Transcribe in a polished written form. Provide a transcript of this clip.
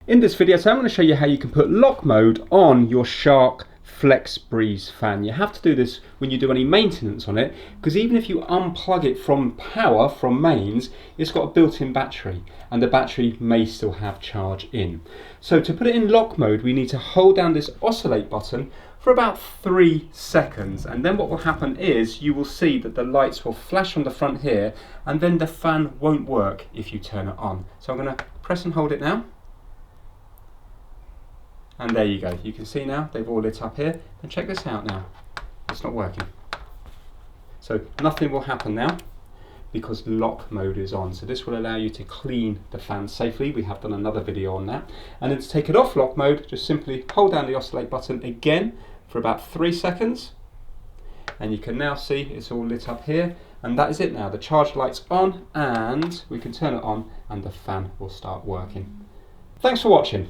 In this video, I'm going to show you how you can put lock mode on your Shark FlexBreeze fan. You have to do this when you do any maintenance on it, because even if you unplug it from power, from mains, it's got a built-in battery and the battery may still have charge in. So to put it in lock mode, we need to hold down this oscillate button for about 3 seconds, and then what will happen is you will see that the lights will flash on the front here, and then the fan won't work if you turn it on. So I'm going to press and hold it now. And there you go, you can see now they've all lit up here. And check this out now, it's not working. So nothing will happen now because lock mode is on. So this will allow you to clean the fan safely. We have done another video on that. And then to take it off lock mode, just simply hold down the oscillate button again for about 3 seconds. And you can now see it's all lit up here. And that is it now, the charge light's on and we can turn it on and the fan will start working. Thanks for watching.